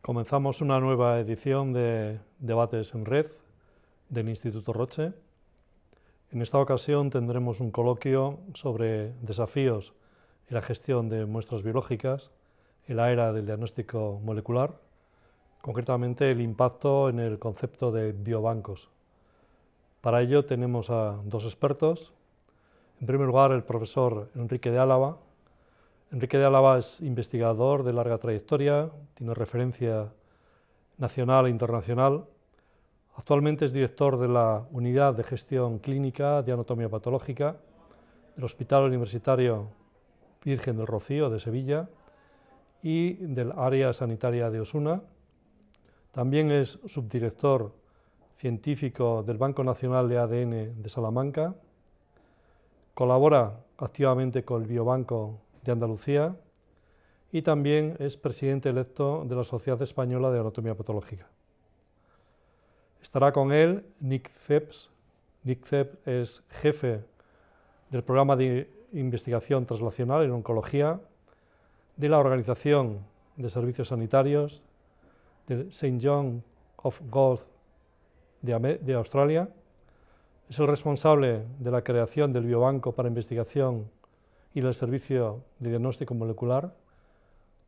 Comenzamos una nueva edición de Debates en Red del Instituto Roche. En esta ocasión tendremos un coloquio sobre desafíos en la gestión de muestras biológicas en la era del diagnóstico molecular, concretamente el impacto en el concepto de biobancos. Para ello tenemos a dos expertos. En primer lugar, el profesor Enrique de Alava. Enrique de Alava es investigador de larga trayectoria, tiene referencia nacional e internacional. Actualmente es director de la Unidad de Gestión Clínica de Anatomía Patológica del Hospital Universitario Virgen del Rocío de Sevilla y del Área Sanitaria de Osuna. También es subdirector científico del Banco Nacional de ADN de Salamanca. Colabora activamente con el biobanco de Andalucía y también es presidente electo de la Sociedad Española de Anatomía Patológica. Estará con él Nick Zeps. Nick Zeps es jefe del programa de investigación translacional en oncología de la Organización de Servicios Sanitarios del St. John of God de Australia. Es el responsable de la creación del biobanco para investigación y del servicio de diagnóstico molecular.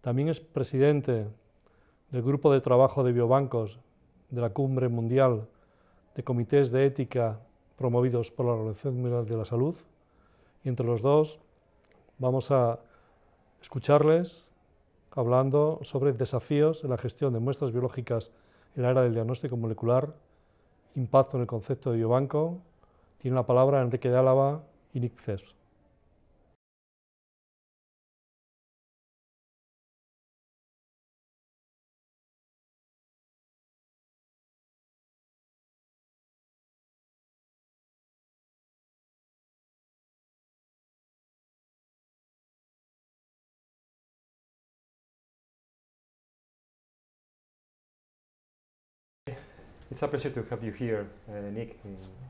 También es presidente del grupo de trabajo de biobancos de la Cumbre Mundial de Comités de Ética promovidos por la Organización Mundial de la Salud. Y entre los dos vamos a escucharles hablando sobre desafíos en la gestión de muestras biológicas en la era del diagnóstico molecular, impacto en el concepto de biobanco. Tiene la palabra Enrique de Alava y Nick Zeps. It's a pleasure to have you here, Nick,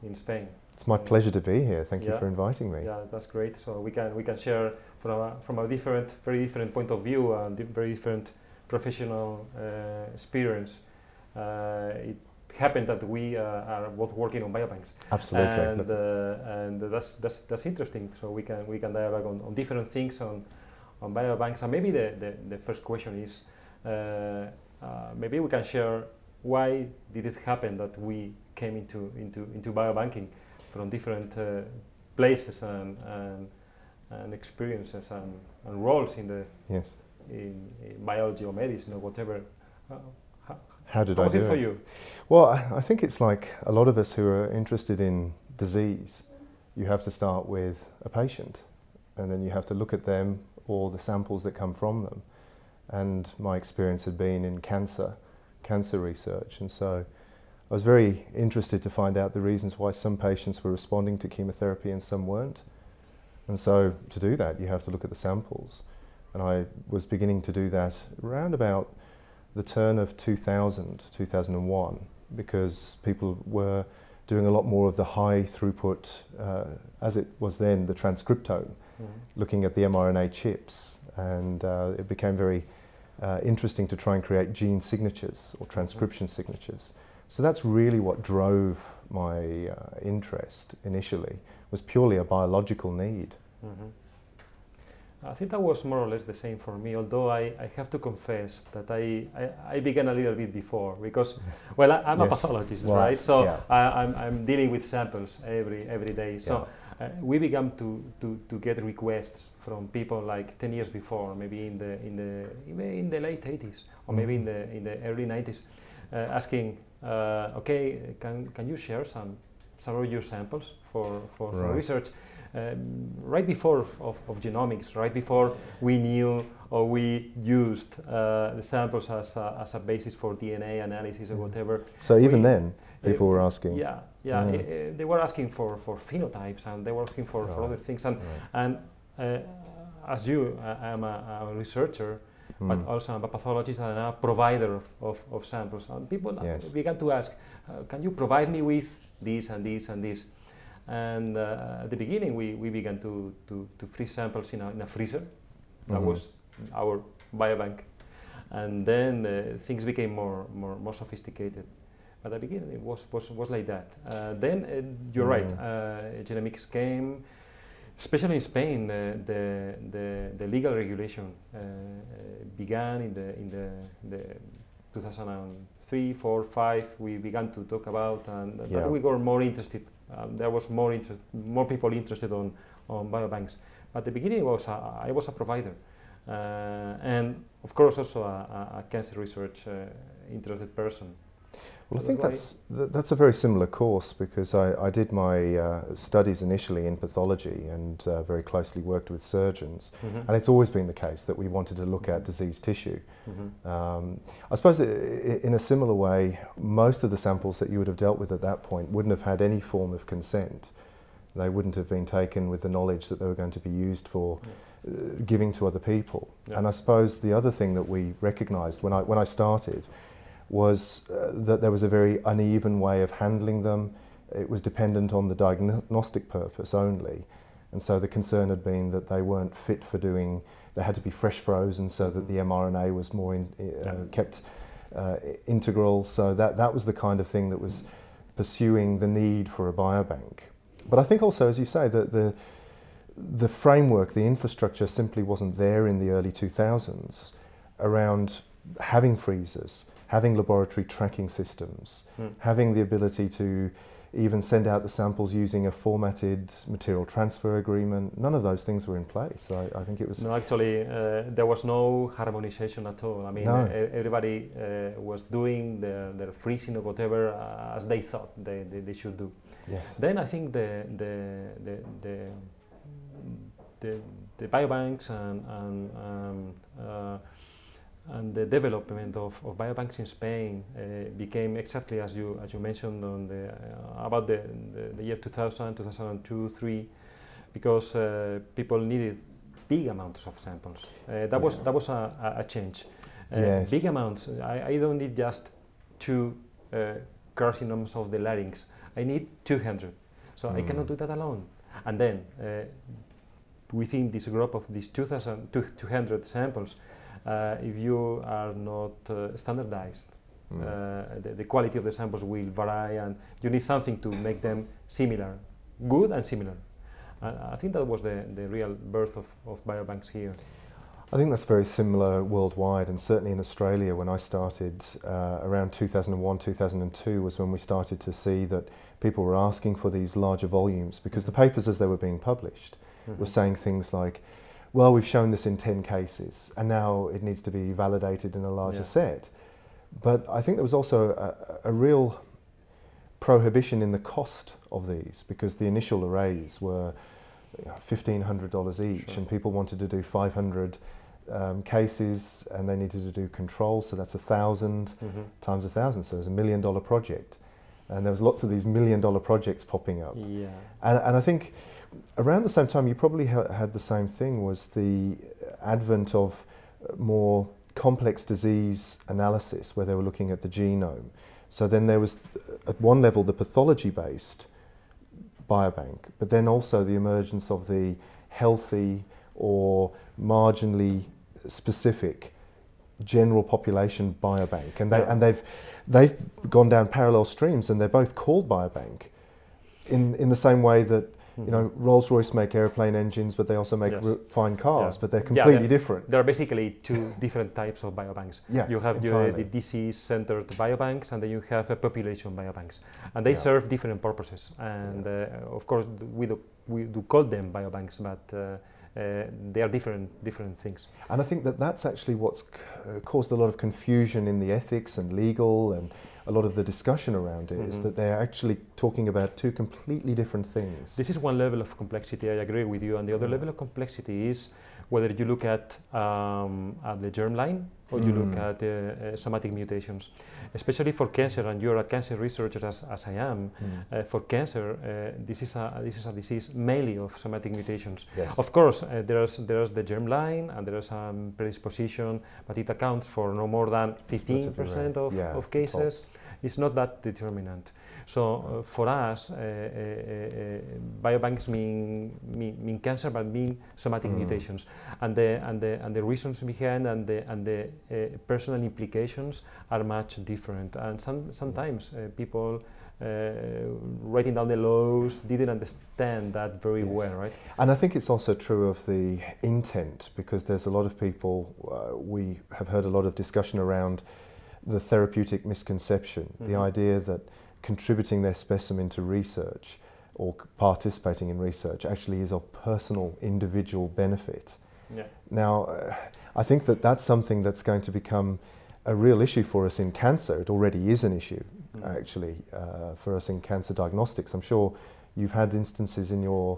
in Spain. It's my pleasure to be here. Thank you for inviting me. Yeah, that's great. So we can share from a very different point of view and very different professional experience. It happened that we are both working on biobanks. Absolutely. And that's interesting. So we can dialogue on different things on biobanks. And maybe the first question is maybe we can share. Why did it happen that we came into biobanking from different places and experiences and roles in the in biology or medicine or whatever? How did I do it for it? you? Well, I think it's like a lot of us who are interested in disease. You have to start with a patient, and then you have to look at them or the samples that come from them. And my experience had been in cancer research, and so I was very interested to find out the reasons why some patients were responding to chemotherapy and some weren't. And so to do that you have to look at the samples, and I was beginning to do that around about the turn of 2001, because people were doing a lot more of the high throughput, as it was then, the transcriptome, looking at the mRNA chips, and it became very interesting to try and create gene signatures or transcription signatures. So that's really what drove my interest initially, was purely a biological need. I think that was more or less the same for me, although I have to confess that I began a little bit before, because, well, I'm a pathologist, right? So I'm dealing with samples every day. So we began to get requests from people like 10 years before, maybe in the late 80s or maybe in the early 90s, asking, okay, can you share some of your samples for research? Right before of genomics, right before we knew or we used the samples as a basis for DNA analysis or whatever. So even then, people were asking. They were asking for phenotypes, and they were asking for other things. And as you, I'm a researcher, but also I'm a pathologist and a provider of samples. And people began to ask, can you provide me with this and this and this? And at the beginning, we began to freeze samples in a freezer. That was our biobank. and then things became more sophisticated. At the beginning, it was like that. Then you're right. Genomics came, especially in Spain. The legal regulation began in the 2003, 4, 5. We began to talk about, and we got more interested. There was more people interested on biobanks. At the beginning, I was a provider, and of course also a cancer research interested person. Well, I think that's a very similar course, because I did my studies initially in pathology and very closely worked with surgeons, and it's always been the case that we wanted to look at diseased tissue. I suppose in a similar way, most of the samples that you would have dealt with at that point wouldn't have had any form of consent. They wouldn't have been taken with the knowledge that they were going to be used for giving to other people. And I suppose the other thing that we recognised when I started was that there was a very uneven way of handling them. It was dependent on the diagnostic purpose only, and so the concern had been that they weren't fit for doing, they had to be fresh frozen so that the mRNA was more kept integral, so that was the kind of thing that was pursuing the need for a biobank. But I think also, as you say, that the framework, the infrastructure simply wasn't there in the early 2000s around having freezers, having laboratory tracking systems, having the ability to even send out the samples using a formatted material transfer agreement. None of those things were in place. I think it was... No, actually, there was no harmonization at all. I mean, everybody was doing their freezing or whatever as they thought they should do. Yes. Then I think the biobanks and the development of biobanks in Spain became exactly as you mentioned on about the year 2000, 2002, 2003, because people needed big amounts of samples. That was a change. Big amounts. I don't need just 2 carcinomas of the larynx. I need 200. So I cannot do that alone. And then within this group of these 200 samples, if you are not standardized, the quality of the samples will vary, and you need something to make them similar, good and similar. I think that was the real birth of biobanks here. I think that's very similar worldwide, and certainly in Australia when I started around 2001, 2002 was when we started to see that people were asking for these larger volumes, because the papers as they were being published were saying things like, well, we've shown this in 10 cases and now it needs to be validated in a larger set. But I think there was also a real prohibition in the cost of these, because the initial arrays were $1,500 each, and people wanted to do 500 cases, and they needed to do controls, so that's 1,000 times 1,000, so it was $1 million project. And there was lots of these $1 million projects popping up. And I think around the same time you probably had the same thing, was the advent of more complex disease analysis, where they were looking at the genome. So then there was at one level the pathology-based biobank, but then also the emergence of the healthy or marginally specific general population biobank, and they've gone down parallel streams, and they're both called biobank in the same way that Rolls-Royce make airplane engines, but they also make fine cars, but they're completely different. There are basically 2 different types of biobanks. You have the disease-centered biobanks, and then you have population biobanks, and they serve different purposes. And of course, we do call them biobanks, but they are different things. And I think that's actually what's caused a lot of confusion in the ethics and legal, and a lot of the discussion around it is that they're actually talking about 2 completely different things. This is one level of complexity, I agree with you, and the other level of complexity is whether you look at the germline or you look at somatic mutations. Especially for cancer, and you're a cancer researcher as I am, for cancer, this is a disease mainly of somatic mutations. Of course, there's the germline and there's some predisposition, but it accounts for no more than 15% of cases. It's not that determinant. So for us, biobanks mean cancer, but mean somatic mutations, and the reasons behind and the personal implications are much different. And sometimes people writing down the laws didn't understand that very well, right? And I think it's also true of the intent, because there's a lot of people, we have heard a lot of discussion around the therapeutic misconception, the idea that contributing their specimen to research or participating in research actually is of personal individual benefit. Yeah. Now, I think that that's something that's going to become a real issue for us in cancer. It already is an issue, actually, for us in cancer diagnostics. I'm sure you've had instances in your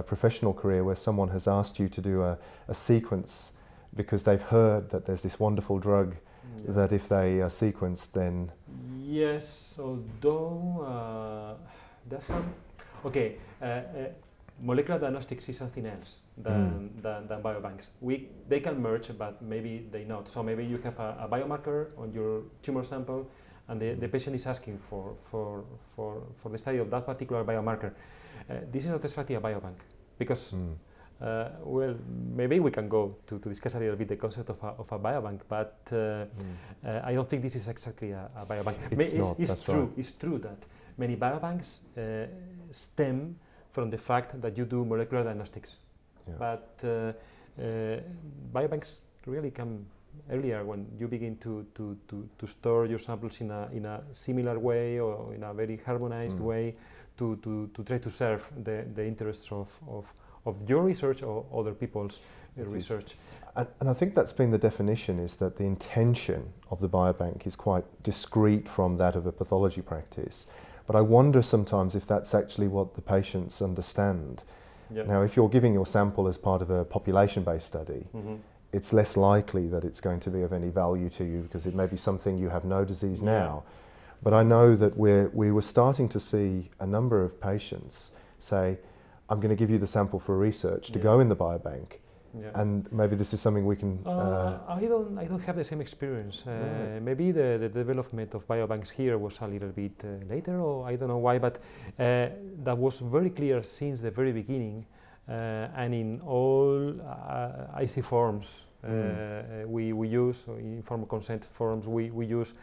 professional career where someone has asked you to do a sequence because they've heard that there's this wonderful drug that if they are sequenced, then... Yes, although there's some... Okay, molecular diagnostics is something else than biobanks. They can merge, but maybe they not. So maybe you have a biomarker on your tumor sample, and the patient is asking for the study of that particular biomarker. This is not exactly a biobank, because well, maybe we can go to discuss a little bit the concept of a biobank, but I don't think this is exactly a biobank. It's true that many biobanks stem from the fact that you do molecular diagnostics, but biobanks really come earlier when you begin to store your samples in a similar way or in a very harmonized way to try to serve the interests of your research or other people's research. And I think that's been the definition, is that the intention of the biobank is quite discrete from that of a pathology practice. But I wonder sometimes if that's actually what the patients understand. Yep. Now, if you're giving your sample as part of a population-based study, it's less likely that it's going to be of any value to you, because it may be something you have no disease now. But I know that we were starting to see a number of patients say, I'm going to give you the sample for research to go in the biobank, and maybe this is something we can... I don't have the same experience. Maybe the development of biobanks here was a little bit later, or I don't know why, but that was very clear since the very beginning, and in all IC forms we use, or informed consent forms we use,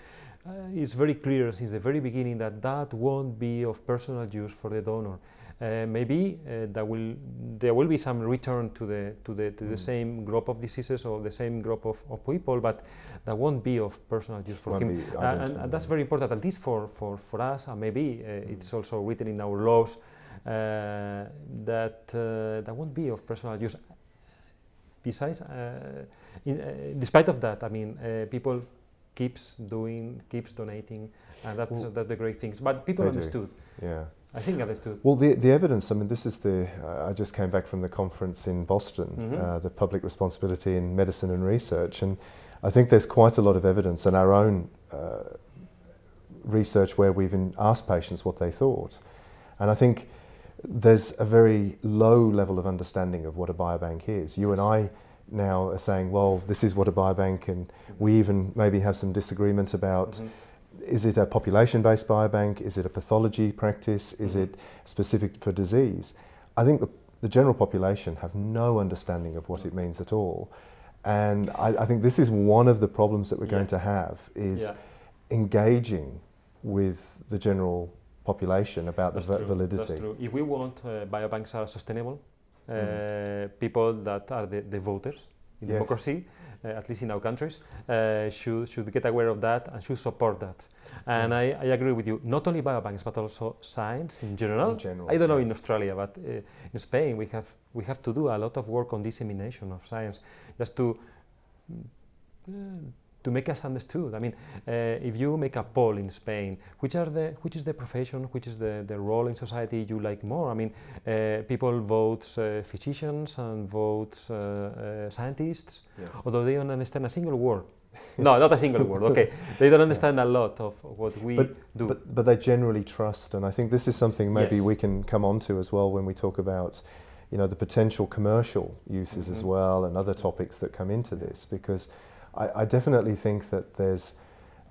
it's very clear since the very beginning that won't be of personal use for the donor. Maybe there will be some return to the same group of diseases or the same group of people, but that won't be of personal use for him. And that's very important, at least for us, and maybe it's also written in our laws that won't be of personal use. Besides, despite of that, I mean, people keeps donating, and that's the great thing. But people understood. Yeah. I think understood. Well, the evidence, I mean, this is I just came back from the conference in Boston, the Public Responsibility in Medicine and Research, and I think there's quite a lot of evidence in our own research where we've asked patients what they thought. And I think there's a very low level of understanding of what a biobank is. You and I now are saying, well, this is what a biobank, and we even maybe have some disagreement about is it a population-based biobank? Is it a pathology practice? Is it specific for disease? I think the general population have no understanding of what it means at all. And I think this is one of the problems that we're going to have, is engaging with the general population about the validity. That's true. If we want biobanks are sustainable, people that are the voters in democracy, at least in our countries, should get aware of that and should support that. And I agree with you, not only biobanks, but also science in general. I don't know in Australia, but in Spain we have to do a lot of work on dissemination of science, just to make us understood. I mean, if you make a poll in Spain, which is the profession, which is the role in society you like more? I mean, people vote physicians and vote scientists, although they don't understand a single word. No, not a single word. Okay, they don't understand a lot of what we do. But they generally trust, and I think this is something maybe we can come on to as well when we talk about, you know, the potential commercial uses as well, and other topics that come into this, because I definitely think that there's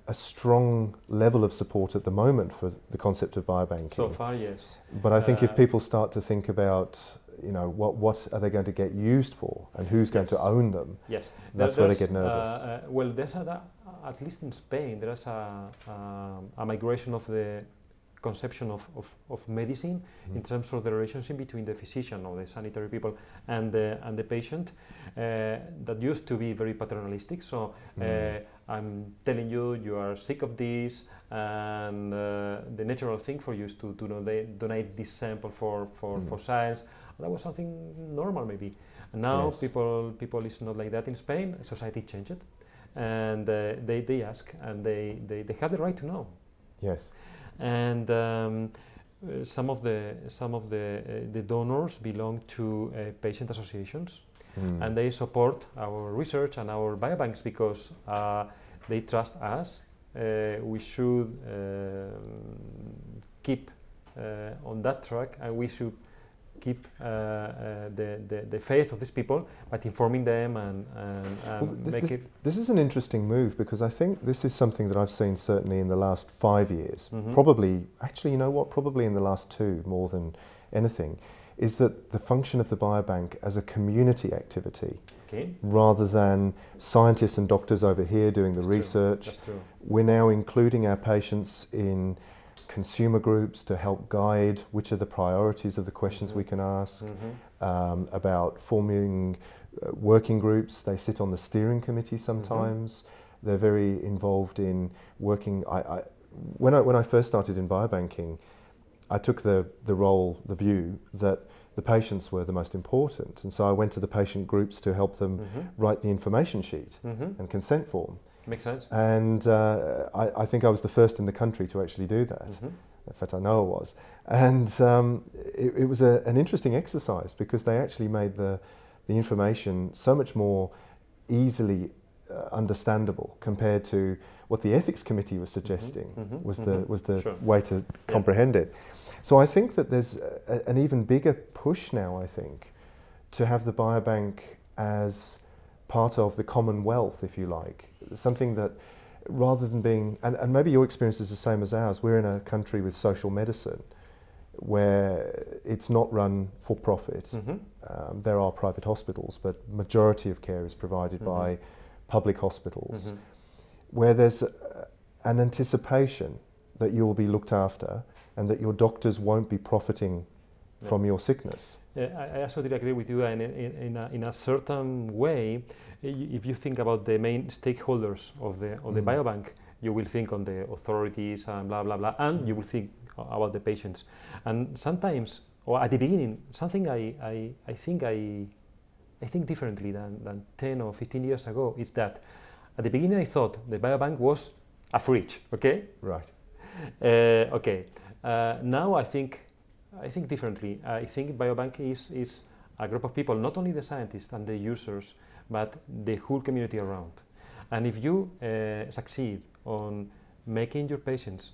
a strong level of support at the moment for the concept of biobanking. So far, yes. But I think if people start to think about, you know, what are they going to get used for, and who's going to own them? Yes, that's where they get nervous. Well, there's at least in Spain, there is a migration of the conception of medicine in terms of the relationship between the physician or the sanitary people and the patient that used to be very paternalistic. So I'm telling you, you are sick of this, and the natural thing for you is to donate this sample for science. That was something normal maybe. And now people is not like that in Spain. Society changed, and they ask, and they have the right to know. Yes. And some of the donors belong to patient associations, and they support our research and our biobanks because they trust us. We should keep on that track, and we should keep the faith of these people by informing them and make it. This is an interesting move, because I think this is something that I've seen certainly in the last 5 years, probably, actually, you know what, probably in the last 2 more than anything, is that the function of the biobank as a community activity, rather than scientists and doctors over here doing the research. That's true. We're now including our patients in consumer groups to help guide which are the priorities of the questions we can ask, about forming working groups. They sit on the steering committee sometimes. They're very involved in working. When I first started in biobanking, I took the view that the patients were the most important, and so I went to the patient groups to help them write the information sheet and consent form. Makes sense. And I think I was the first in the country to actually do that. In fact, I know I was. And it was an interesting exercise, because they actually made the information so much more easily understandable compared to what the ethics committee was suggesting was the way to comprehend it. So I think that there's an even bigger push now, I think, to have the biobank as part of the commonwealth, if you like. Something that, rather than being, and maybe your experience is the same as ours, we're in a country with social medicine where it's not run for profit. There are private hospitals, but majority of care is provided by public hospitals, where there's an anticipation that you will be looked after and that your doctors won't be profiting from your sickness. Yeah, I absolutely agree with you, and in a certain way, if you think about the main stakeholders of the biobank, you will think on the authorities and blah blah blah, and you will think about the patients. And sometimes, or at the beginning, something I think differently than 10 or 15 years ago is that at the beginning I thought the biobank was a fridge. Okay. Right. Okay. Now I think differently. I think biobank is a group of people, not only the scientists and the users, but the whole community around. And if you succeed on making your patients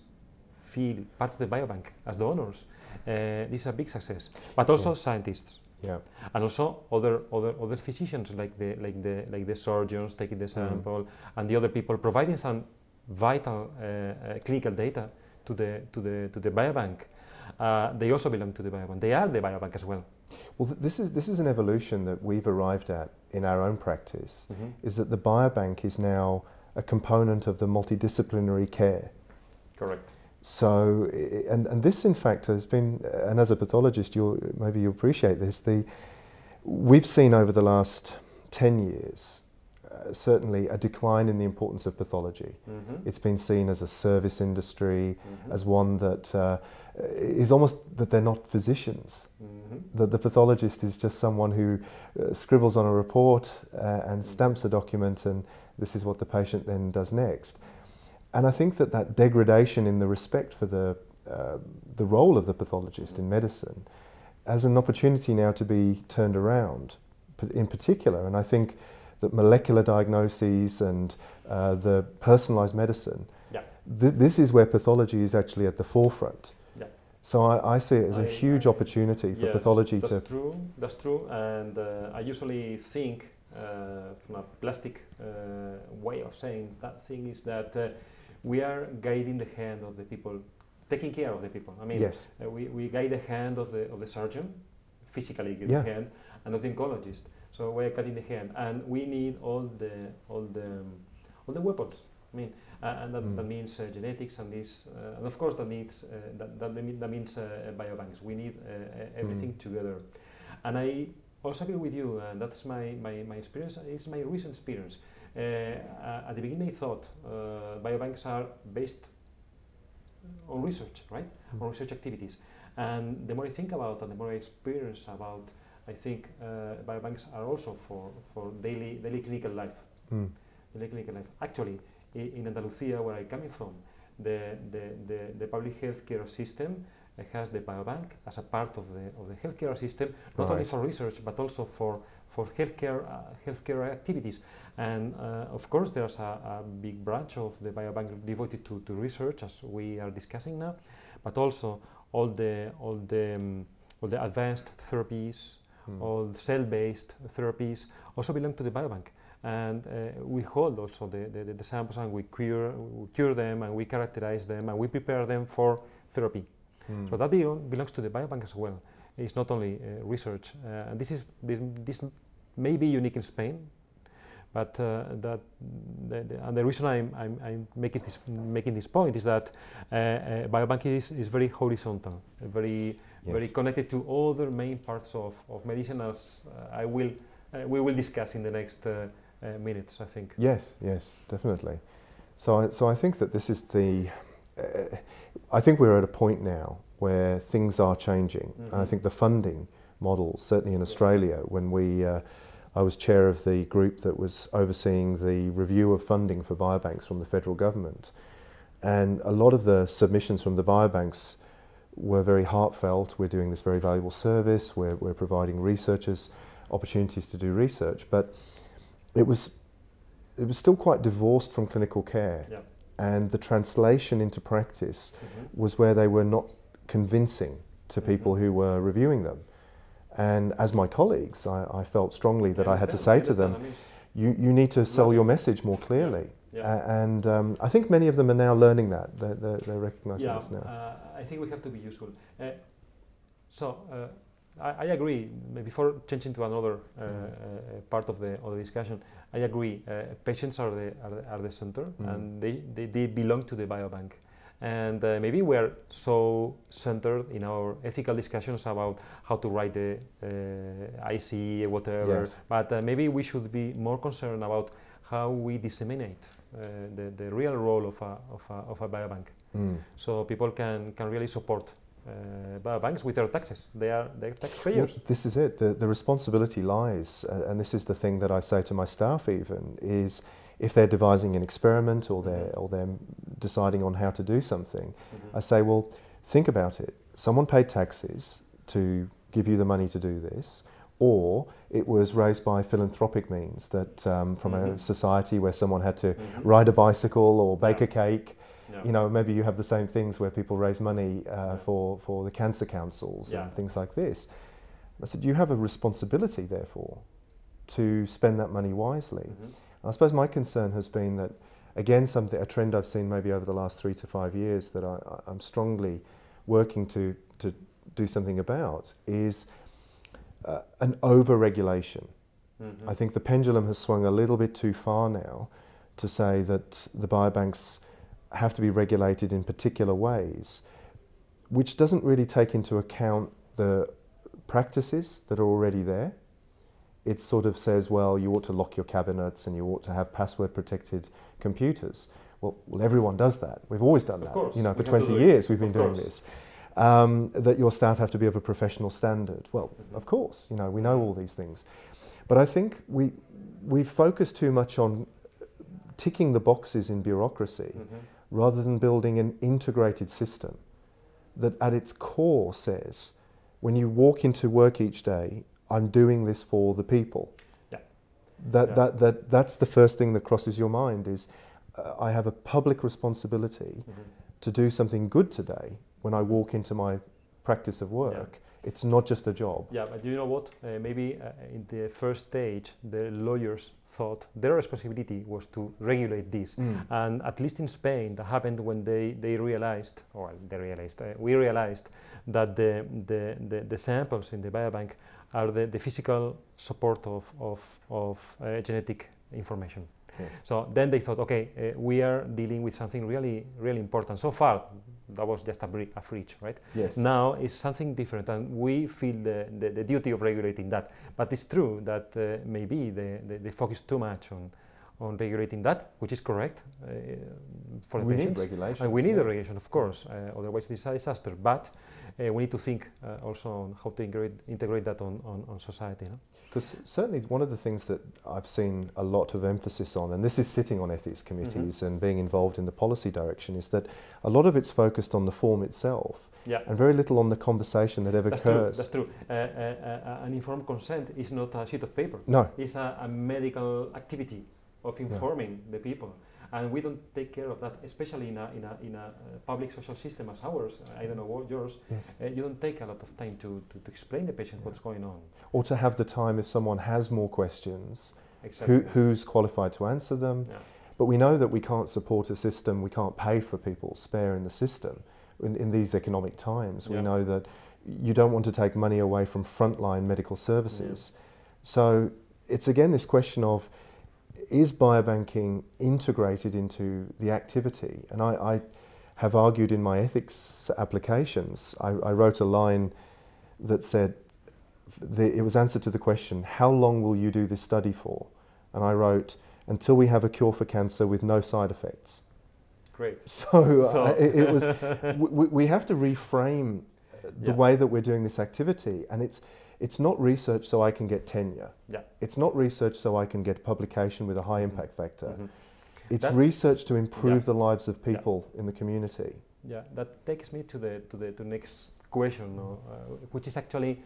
feel part of the biobank as donors, this is a big success. But also scientists, and also other physicians like the surgeons taking the sample, and the other people providing some vital clinical data to the biobank. They also belong to the biobank. They are the biobank as well. Well, this is an evolution that we've arrived at in our own practice, is that the biobank is now a component of the multidisciplinary care. Correct. So, and this in fact has been, and as a pathologist, maybe you'll appreciate this, we've seen over the last 10 years, certainly a decline in the importance of pathology. It's been seen as a service industry, as one that is almost that they're not physicians. That the pathologist is just someone who scribbles on a report and stamps a document, and this is what the patient then does next. And I think that degradation in the respect for the role of the pathologist in medicine has an opportunity now to be turned around, in particular. And I think that molecular diagnoses and the personalised medicine, this is where pathology is actually at the forefront. So I see it as a huge opportunity for pathology to... That's true, and I usually think from a plastic way of saying that thing is that we are guiding the hand of the people, taking care of the people. I mean, yes. We guide the hand of the surgeon, physically guide the hand, and of the oncologist. So we are cutting the hand, and we need all the weapons. I mean, and that means genetics, and this, and of course that needs that means biobanks. We need everything together. And I also agree with you, and that's my experience. It's my recent experience. At the beginning, I thought biobanks are based on research, right? On research activities. And the more I think about and the more I experience about, I think biobanks are also for daily clinical life. Daily clinical life. Actually, in Andalusia, where I'm coming from, the public healthcare system has the biobank as a part of the healthcare system, not only for research but also for healthcare activities. And of course, there's a big branch of the biobank devoted to research, as we are discussing now, but also all the advanced therapies, all the cell-based therapies also belong to the biobank. And we hold also the samples, and we cure them, and we characterize them, and we prepare them for therapy. So that belongs to the biobank as well. It's not only research, and this may be unique in Spain, but and the reason I'm making this point is that biobank is very horizontal, very connected to other main parts of medicine, as we will discuss in the next minutes, I think. Yes, definitely. So I think that this is I think we're at a point now where things are changing, and I think the funding models, certainly in Australia, when I was chair of the group that was overseeing the review of funding for biobanks from the federal government, and a lot of the submissions from the biobanks were very heartfelt. We're doing this very valuable service, we're providing researchers opportunities to do research, but it was still quite divorced from clinical care. And the translation into practice was where they were not convincing to people who were reviewing them. And as my colleagues, I felt strongly that I had to say to them, you need to sell your message more clearly. And I think many of them are now learning that. They're recognizing this now. I think we have to be useful. I agree. Before changing to another part of the discussion, I agree. Patients are the center, and they belong to the biobank. And maybe we're so centered in our ethical discussions about how to write the IC, whatever. But maybe we should be more concerned about how we disseminate the real role of a biobank, so people can really support biobanks with their taxes. They're taxpayers. Well, this is it. The responsibility lies, and this is the thing that I say to my staff even, is if they're devising an experiment or they're deciding on how to do something, I say, well, think about it. Someone paid taxes to give you the money to do this, or it was raised by philanthropic means, that from a society where someone had to ride a bicycle or bake a cake. You know, maybe you have the same things where people raise money for the cancer councils and things like this. I said, you have a responsibility, therefore, to spend that money wisely. And I suppose my concern has been that, again, a trend I've seen maybe over the last 3 to 5 years that I'm strongly working to do something about, is an over-regulation. I think the pendulum has swung a little bit too far now to say that the biobanks have to be regulated in particular ways, which doesn't really take into account the practices that are already there. It sort of says, well, you ought to lock your cabinets and you ought to have password protected computers. Well, everyone does that. We've always done that. You know, for 20 years we've been doing this. That your staff have to be of a professional standard. Well, of course, you know, we know all these things. But I think we focus too much on ticking the boxes in bureaucracy rather than building an integrated system that at its core says, when you walk into work each day, I'm doing this for the people. That's the first thing that crosses your mind, is I have a public responsibility to do something good today when I walk into my practice of work, It's not just a job. Yeah, but you know what? Maybe in the first stage, the lawyers thought their responsibility was to regulate this. And at least in Spain, that happened when they realized, or we realized that the samples in the biobank are the physical support of genetic information. Yes. So then they thought, okay, we are dealing with something really, really important. So far, that was just a fridge, right? Yes. Now it's something different, and we feel the duty of regulating that. But it's true that maybe they focus too much on regulating that, which is correct for the patients. We need regulation. And we need the regulation, of course, otherwise it's a disaster. But we need to think also on how to integrate that on society. No? Because certainly one of the things that I've seen a lot of emphasis on, and this is sitting on ethics committees and being involved in the policy direction, is that a lot of it's focused on the form itself and very little on the conversation that ever occurs. That's true. An informed consent is not a sheet of paper. No. It's a medical activity of informing the people. And we don't take care of that, especially in a public social system as ours. I don't know what yours. Yes. You don't take a lot of time to explain to the patient what's going on. Or to have the time if someone has more questions, Exactly. who's qualified to answer them. Yeah. But we know that we can't support a system, we can't pay for people spare in the system in these economic times. We know that you don't want to take money away from frontline medical services. So it's again this question of, is biobanking integrated into the activity? And I have argued in my ethics applications, I wrote a line that said, it was answer to the question, how long will you do this study for? And I wrote, until we have a cure for cancer with no side effects. Great. So it was, we have to reframe the way that we're doing this activity, and it's not research so I can get tenure. It's not research so I can get publication with a high impact factor. It's research to improve the lives of people in the community. Yeah, that takes me to the next question, which is actually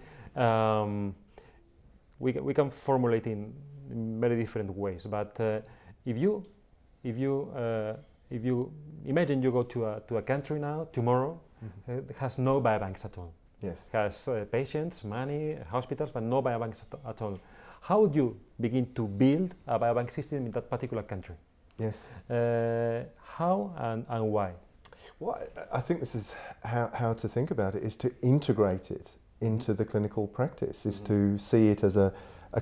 we can formulate in very different ways. But if you imagine you go to a country now tomorrow that has no biobanks at all. Yes. Has patients, money, hospitals, but no biobanks at all. How would you begin to build a biobank system in that particular country? Yes. How and why? Well, I think this is how to think about it, is to integrate it into the clinical practice, is to see it as a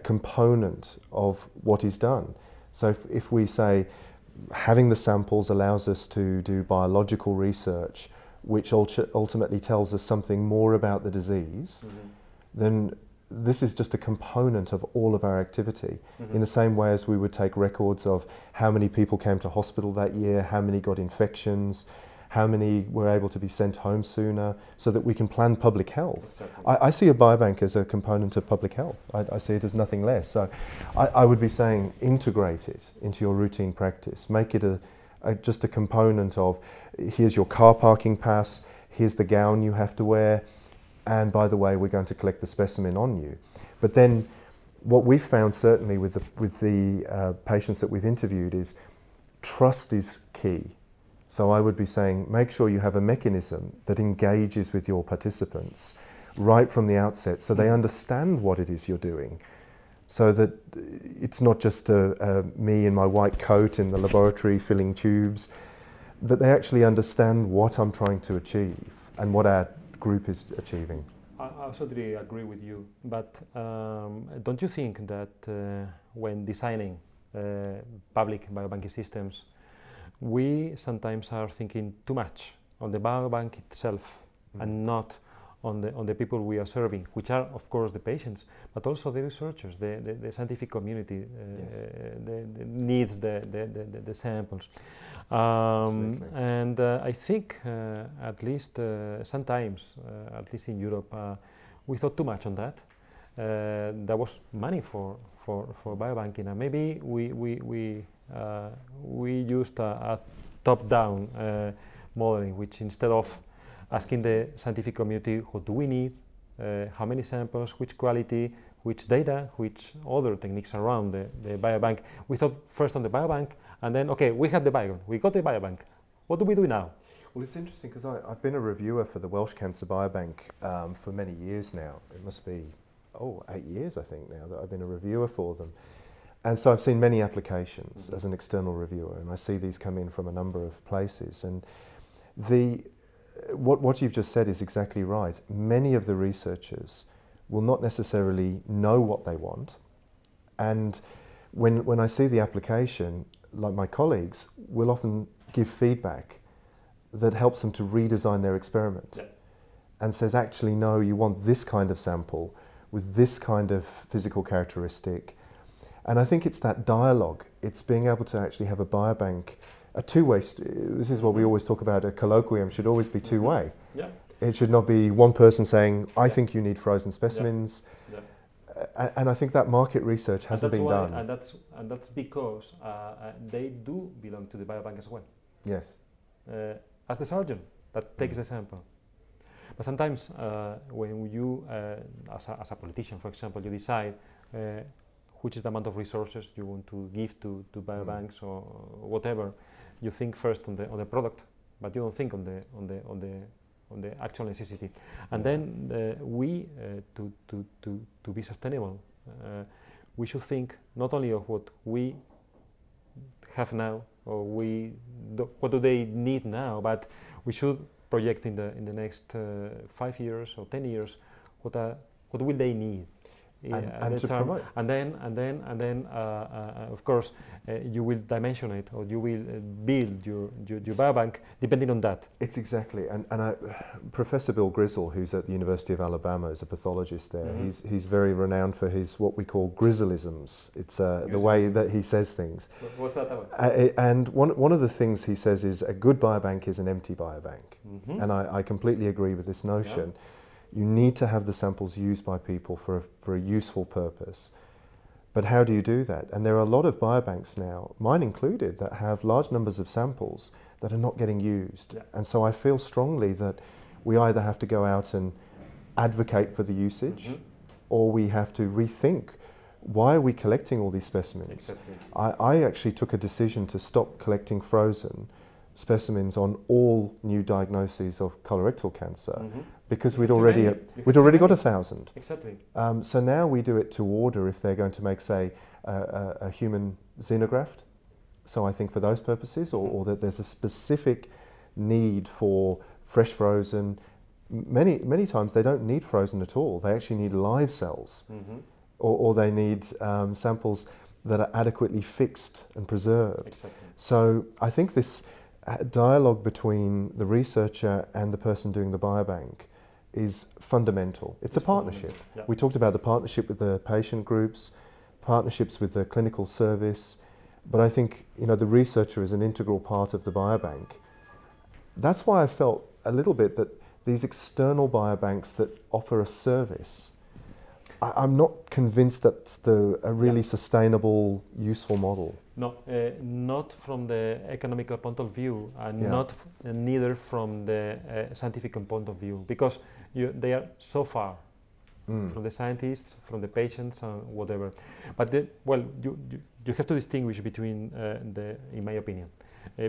component of what is done. So if we say having the samples allows us to do biological research, which ultimately tells us something more about the disease, then this is just a component of all of our activity. In the same way as we would take records of how many people came to hospital that year, how many got infections, how many were able to be sent home sooner, so that we can plan public health. I see a biobank as a component of public health. I see it as nothing less. So I would be saying integrate it into your routine practice. Make it just a component of, here's your car parking pass, here's the gown you have to wear, and by the way, we're going to collect the specimen on you. But then what we've found certainly with the patients that we've interviewed is trust is key. So I would be saying, make sure you have a mechanism that engages with your participants right from the outset, so they understand what it is you're doing. So that it's not just me in my white coat in the laboratory filling tubes, that they actually understand what I'm trying to achieve and what our group is achieving. I absolutely agree with you, but don't you think that when designing public biobanking systems, we sometimes are thinking too much on the biobank itself and not on the people we are serving, which are of course the patients, but also the researchers, the scientific community, the needs the samples. And I think at least sometimes, at least in Europe, we thought too much on that. There was money for biobanking, and maybe we used a top-down modeling, which instead of asking the scientific community, what do we need, how many samples, which quality, which data, which other techniques around the biobank, we thought first on the biobank, and then, okay, we have the biobank, we got the biobank. What do we do now? Well, it's interesting because I've been a reviewer for the Welsh Cancer Biobank for many years now. It must be, 8 years I think now that I've been a reviewer for them. And so I've seen many applications as an external reviewer, and I see these come in from a number of places. And what you've just said is exactly right. Many of the researchers will not necessarily know what they want. And when I see the application, like my colleagues, will often give feedback that helps them to redesign their experiment and says, actually, no, you want this kind of sample with this kind of physical characteristic. And I think it's that dialogue. It's being able to actually have a biobank, a two-way, this is what we always talk about, a colloquium should always be two-way. It should not be one person saying, I think you need frozen specimens. And I think that market research hasn't been done. And that's because they do belong to the biobank as well. Yes. As the surgeon that takes the sample. But sometimes when you, as a politician, for example, you decide which is the amount of resources you want to give to biobanks or whatever, you think first on the product, but you don't think on the actual necessity. And then we, to be sustainable, we should think not only of what we have now, or what do they need now, but we should project in the next 5 years or 10 years what will they need. And to promote. And then of course, you will dimension it, or you will build your biobank depending on that. It's exactly, and Professor Bill Grizzle, who's at the University of Alabama, is a pathologist there. He's very renowned for his what we call Grizzleisms. It's the way that he says things. What's that about? And one of the things he says is a good biobank is an empty biobank, and I completely agree with this notion. You need to have the samples used by people for a useful purpose. But how do you do that? And there are a lot of biobanks now, mine included, that have large numbers of samples that are not getting used. And so I feel strongly that we either have to go out and advocate for the usage, or we have to rethink, why are we collecting all these specimens? Exactly. I actually took a decision to stop collecting frozen specimens on all new diagnoses of colorectal cancer because we'd already got 1,000. Exactly. So now we do it to order if they're going to make, say, a human xenograft. So I think for those purposes, or that there's a specific need for fresh frozen. Many times they don't need frozen at all. They actually need live cells, or they need samples that are adequately fixed and preserved. Exactly. So I think this dialogue between the researcher and the person doing the biobank is fundamental. It's a partnership. Yeah. We talked about the partnership with the patient groups, partnerships with the clinical service, but I think the researcher is an integral part of the biobank. That's why I felt a little bit that these external biobanks that offer a service, I'm not convinced that's a really sustainable, useful model. No, not from the economical point of view, and neither from the scientific point of view, because they are so far from the scientists, from the patients, and whatever. But you have to distinguish between in my opinion,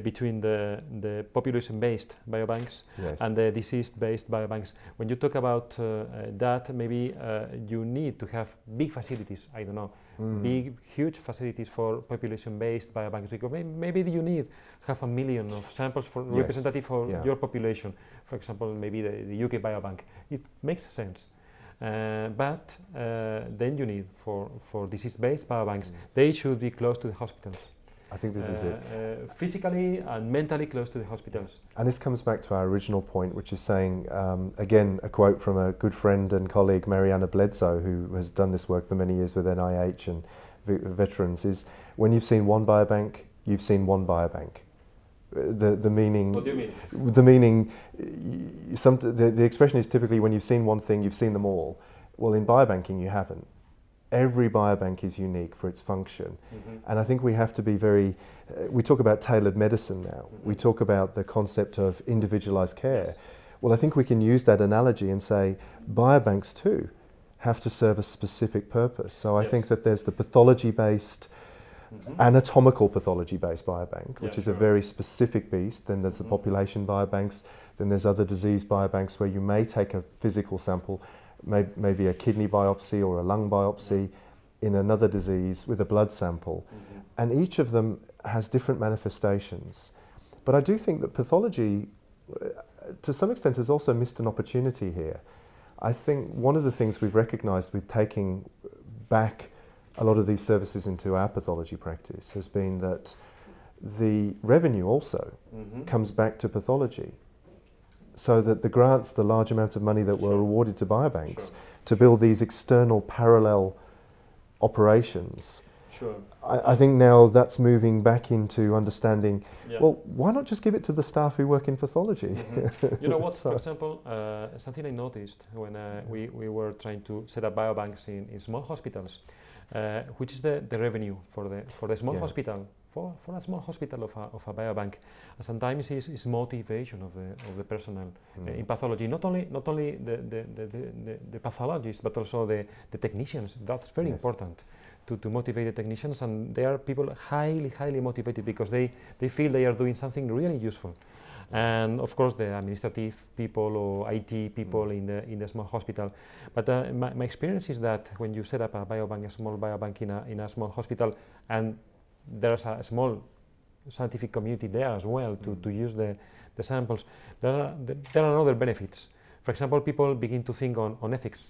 between the population-based biobanks and the disease-based biobanks. When you talk about that, maybe you need to have big facilities, I don't know, big, huge facilities for population-based biobanks, because maybe you need 500,000 of samples for representative for your population. For example, maybe the UK biobank. It makes sense. But then you need, for disease-based biobanks, they should be close to the hospitals. I think this is it. Physically and mentally close to the hospitals. And this comes back to our original point, which is saying, again, a quote from a good friend and colleague, Mariana Bledsoe, who has done this work for many years with NIH and veterans, is when you've seen one biobank, you've seen one biobank. The meaning. What do you mean? The meaning. The expression is typically when you've seen one thing, you've seen them all. Well, in biobanking, you haven't. Every biobank is unique for its function. And I think we have to be very, we talk about tailored medicine now. We talk about the concept of individualized care. Well, I think we can use that analogy and say biobanks too have to serve a specific purpose. So I think that there's the pathology-based anatomical pathology-based biobank, which is a very specific beast. Then there's the population biobanks. Then there's other disease biobanks where you may take a physical sample, maybe a kidney biopsy or a lung biopsy in another disease with a blood sample. And each of them has different manifestations. But I do think that pathology, to some extent, has also missed an opportunity here. I think one of the things we've recognised with taking back a lot of these services into our pathology practice has been that the revenue also comes back to pathology. So that the grants, the large amounts of money that were awarded to biobanks to build these external parallel operations, I think now that's moving back into understanding, well, why not just give it to the staff who work in pathology? You know what, for example, something I noticed when we were trying to set up biobanks in small hospitals, which is the revenue for the small hospital, for a small hospital of a biobank. And sometimes is motivation of the personnel in pathology, not only the pathologists, but also the technicians. That's very important. To motivate the technicians, and they are people highly motivated because they feel they are doing something really useful. And of course the administrative people or IT people in the small hospital. But my experience is that when you set up a biobank, a small biobank in a small hospital, and there's a small scientific community there as well to use the samples, there are other benefits. For example, people begin to think on ethics.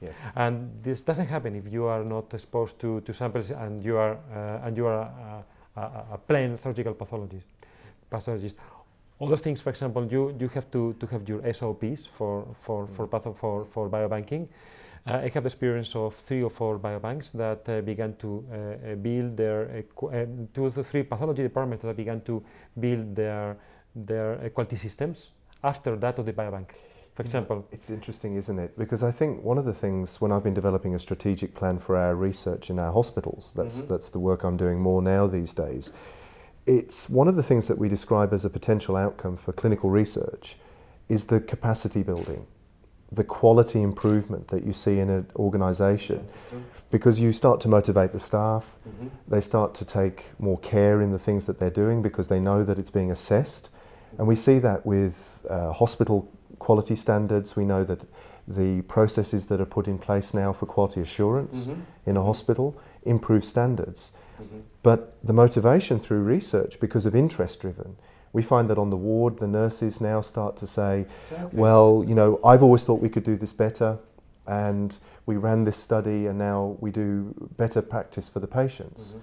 Yes. And this doesn't happen if you are not exposed to samples and you are a plain surgical pathologist. Other things, for example, you have to have your SOPs for biobanking. I have experience of 3 or 4 biobanks that began to build their 2 or 3 pathology departments that began to build their quality systems after that of the biobank. For example. It's interesting, isn't it? Because I think one of the things when I've been developing a strategic plan for our research in our hospitals, that's the work I'm doing more now these days, it's one of the things that we describe as a potential outcome for clinical research is the capacity building, the quality improvement that you see in an organisation. Because you start to motivate the staff, they start to take more care in the things that they're doing because they know that it's being assessed. And we see that with hospital quality standards. We know that the processes that are put in place now for quality assurance in a hospital improve standards. But the motivation through research, because of interest driven, we find that on the ward the nurses now start to say, well, you know, I've always thought we could do this better, and we ran this study and now we do better practice for the patients.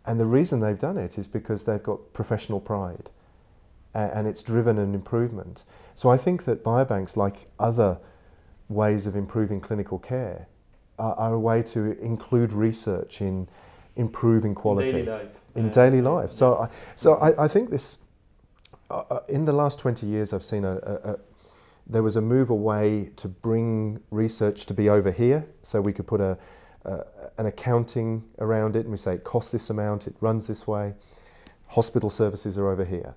And the reason they've done it is because they've got professional pride. And it's driven an improvement. So I think that biobanks, like other ways of improving clinical care, are a way to include research in improving quality in daily life. So I think this, in the last 20 years, I've seen there was a move away to bring research to be over here, so we could put an accounting around it, and we say it costs this amount, it runs this way. Hospital services are over here.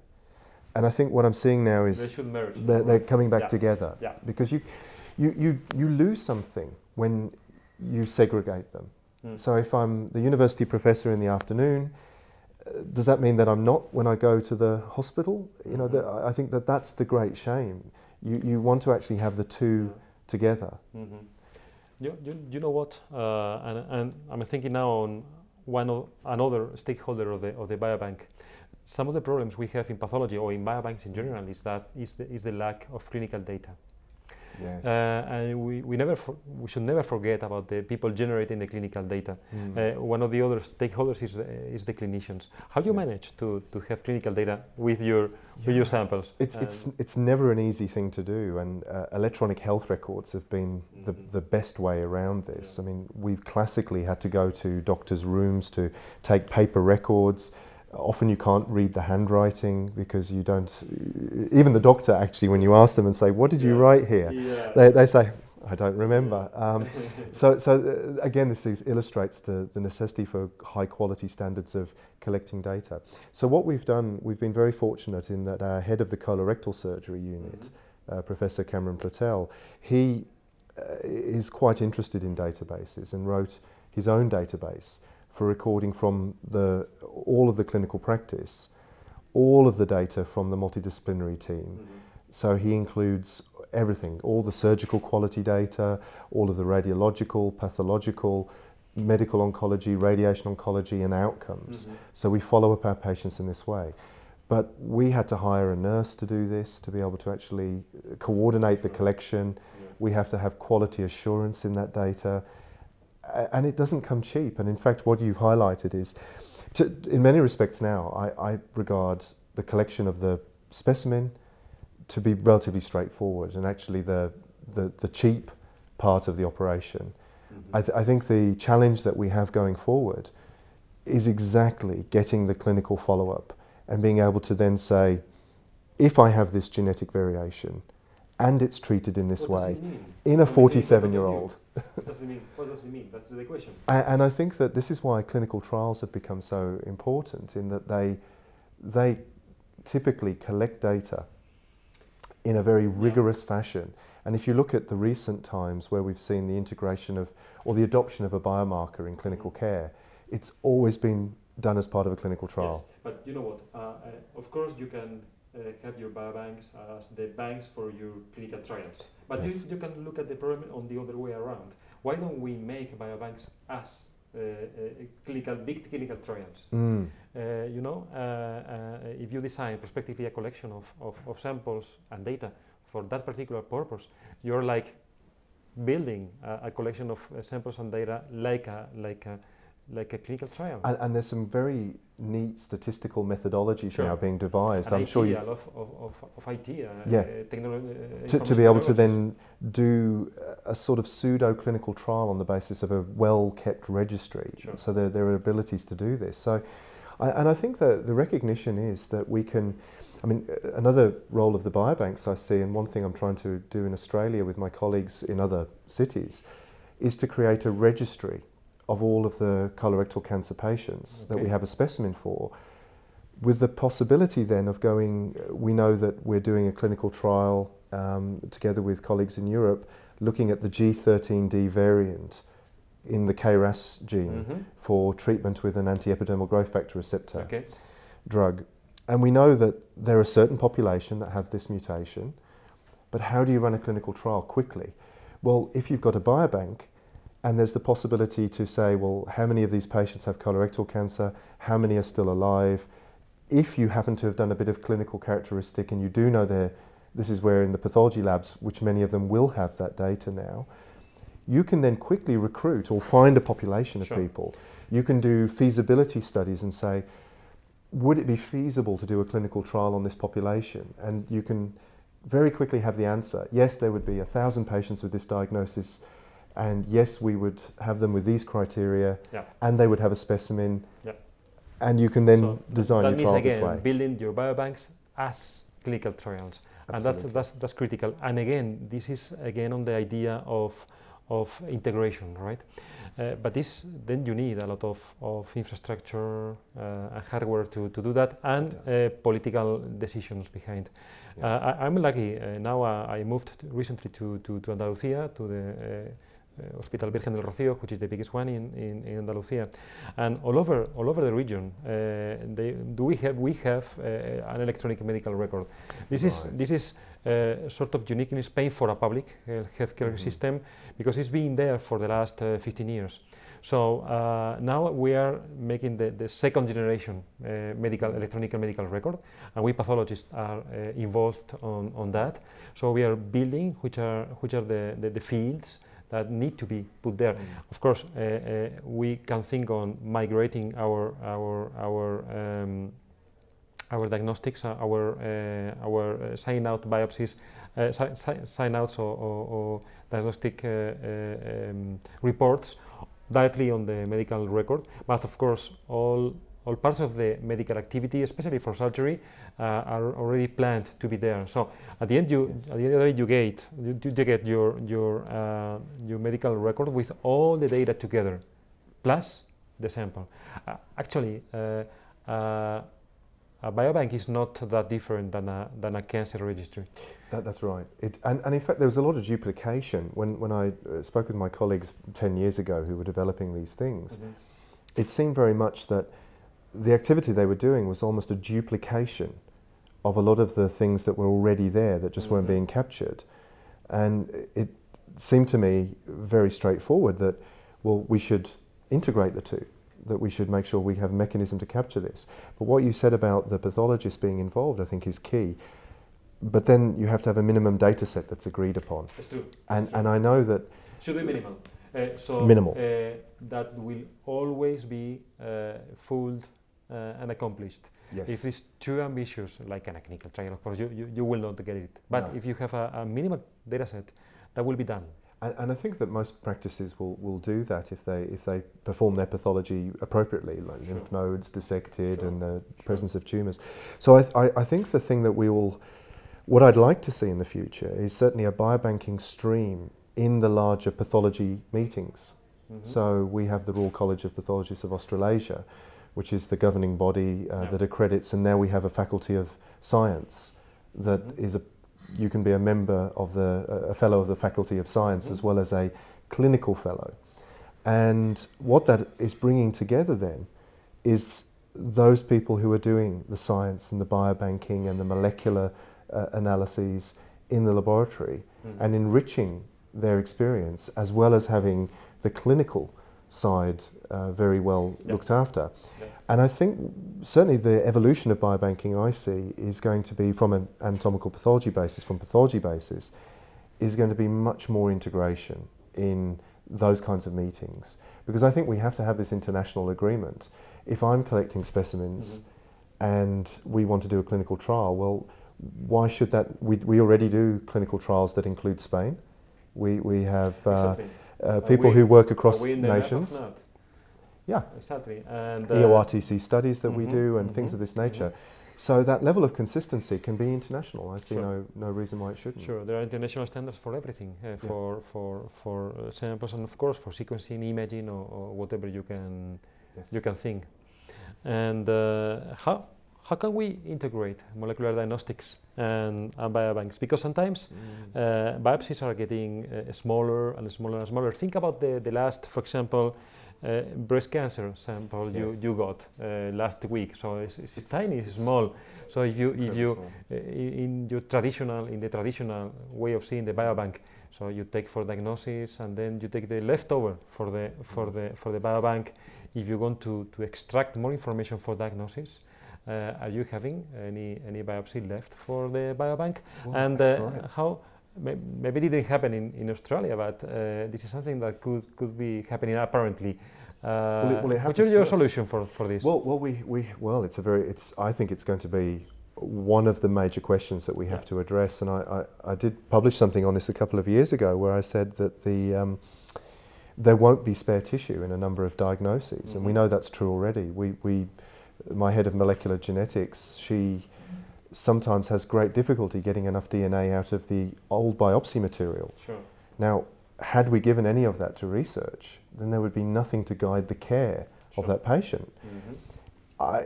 And I think what I'm seeing now is they're coming back together, because you lose something when you segregate them. So if I'm the university professor in the afternoon, does that mean that I'm not when I go to the hospital? You know, I think that's the great shame. You want to actually have the two together. You know what? And I'm thinking now on another stakeholder of the biobank. Some of the problems we have in pathology or in biobanks in general is the lack of clinical data. Yes. And we should never forget about the people generating the clinical data. One of the other stakeholders is the clinicians. How do you manage to have clinical data with your samples? It's never an easy thing to do, and electronic health records have been the best way around this. I mean, we've classically had to go to doctors' rooms to take paper records. Often you can't read the handwriting because you don't, even the doctor actually, when you ask them and say, what did you write here? They say, I don't remember. So again, this illustrates the necessity for high quality standards of collecting data. So what we've done, we've been very fortunate in that our head of the colorectal surgery unit, Professor Cameron Platel, he is quite interested in databases and wrote his own database for recording from all of the clinical practice, all of the data from the multidisciplinary team. So he includes everything, all the surgical quality data, all of the radiological, pathological, medical oncology, radiation oncology and outcomes. So we follow up our patients in this way. But we had to hire a nurse to do this, to be able to actually coordinate the collection. We have to have quality assurance in that data. And it doesn't come cheap. And in fact, what you've highlighted is, in many respects now, I regard the collection of the specimen to be relatively straightforward and actually the cheap part of the operation. I think the challenge that we have going forward is exactly getting the clinical follow-up and being able to then say, if I have this genetic variation and it's treated in this way, in a 47-year-old. What does it mean? What does it mean? That's the question. And I think that this is why clinical trials have become so important, in that they typically collect data in a very rigorous fashion. And if you look at the recent times where we've seen the integration of, or the adoption of a biomarker in clinical care, it's always been done as part of a clinical trial. Yes, but you know what, of course you can have your biobanks as the banks for your clinical trials. But you can look at the problem on the other way around. Why don't we make biobanks as big clinical trials? You know, if you design prospectively a collection of samples and data for that particular purpose, you're like building a collection of samples and data like a clinical trial. And there's some very neat statistical methodologies now being devised. And I'm sure you of IT, to be able to then do a sort of pseudo-clinical trial on the basis of a well-kept registry. So there are abilities to do this. So, and I think that the recognition is that we can, I mean, another role of the biobanks I see, and one thing I'm trying to do in Australia with my colleagues in other cities, is to create a registry of all of the colorectal cancer patients that we have a specimen for, with the possibility then of going, we know that we're doing a clinical trial together with colleagues in Europe, looking at the G13D variant in the KRAS gene for treatment with an anti-epidermal growth factor receptor drug. And we know that there are a certain population that have this mutation, but how do you run a clinical trial quickly? Well, if you've got a biobank, and there's the possibility to say, well, how many of these patients have colorectal cancer? How many are still alive? If you happen to have done a bit of clinical characteristic and you do know this is where in the pathology labs, which many of them will have that data now, you can then quickly recruit or find a population of people. You can do feasibility studies and say, would it be feasible to do a clinical trial on this population? And you can very quickly have the answer. Yes, there would be 1,000 patients with this diagnosis, and yes, we would have them with these criteria, and they would have a specimen, and you can then design your trial this way. That means, again, building your biobanks as clinical trials. Absolutely. And that's critical. And again, this is again on the idea of integration, right? But then you need a lot of infrastructure and hardware to do that, and political decisions behind. I'm lucky. Now I moved recently to Andalusia, to the Hospital Virgen del Rocío, which is the biggest one in Andalusia, and all over the region, we have an electronic medical record. This is sort of unique in Spain for a public healthcare system, because it's been there for the last 15 years. So now we are making the second generation electronic medical record, and we pathologists are involved on that. So we are building which are the fields that need to be put there. Of course, we can think on migrating our diagnostics, our sign out biopsies, sign outs or diagnostic reports directly on the medical record. But of course, all parts of the medical activity, especially for surgery, are already planned to be there. So at the end, you get your medical record with all the data together, plus the sample. Actually, a biobank is not that different than a cancer registry. That's right. And in fact, there was a lot of duplication when I spoke with my colleagues 10 years ago who were developing these things. it seemed very much that the activity they were doing was almost a duplication of a lot of the things that were already there that just weren't being captured. And it seemed to me very straightforward that, well, we should integrate the two, that we should make sure we have a mechanism to capture this. But what you said about the pathologist being involved, I think, is key. But then you have to have a minimum data set that's agreed upon. That's true. And I know that... Should be minimal. Minimal. That will always be fooled and accomplished. Yes. If it's too ambitious, like in a clinical trial, of course, you will not get it. But if you have a minimal data set, that will be done. And I think that most practices will do that if they perform their pathology appropriately, like lymph nodes dissected and the presence of tumours. So I think the thing that what I'd like to see in the future is certainly a biobanking stream in the larger pathology meetings. So we have the Royal College of Pathologists of Australasia, which is the governing body that accredits, and now we have a faculty of science that is you can be a member of a fellow of the Faculty of Science as well as a clinical fellow. And what that is bringing together then is those people who are doing the science and the biobanking and the molecular analyses in the laboratory and enriching their experience, as well as having the clinical side very well looked after. And I think certainly the evolution of biobanking I see is going to be, from an anatomical pathology basis, from pathology basis, is going to be much more integration in those kinds of meetings. Because I think we have to have this international agreement. If I'm collecting specimens and we want to do a clinical trial, well, why should that? We already do clinical trials that include Spain. We have people who work across nations. Yeah, exactly. And EORTC studies that we do and things of this nature. So that level of consistency can be international. I see no reason why it shouldn't. Sure, there are international standards for everything, for samples and of course for sequencing, imaging, or whatever you can think. And how can we integrate molecular diagnostics and biobanks? Because sometimes biopsies are getting smaller and smaller and smaller. Think about the last, for example, breast cancer sample you got last week. So it's tiny, it's small. So if you in the traditional way of seeing the biobank, so you take for diagnosis and then you take the leftover for the biobank. If you want to extract more information for diagnosis, are you having any biopsy left for the biobank? Well, and right. how? Maybe it didn't happen in Australia, but this is something that could be happening apparently. What is your solution for this? Well, I think it's going to be one of the major questions that we have to address. And I did publish something on this a couple of years ago where I said that there won't be spare tissue in a number of diagnoses, and we know that's true already. My head of molecular genetics, she sometimes has great difficulty getting enough DNA out of the old biopsy material. Sure. Now, had we given any of that to research, then there would be nothing to guide the care of that patient.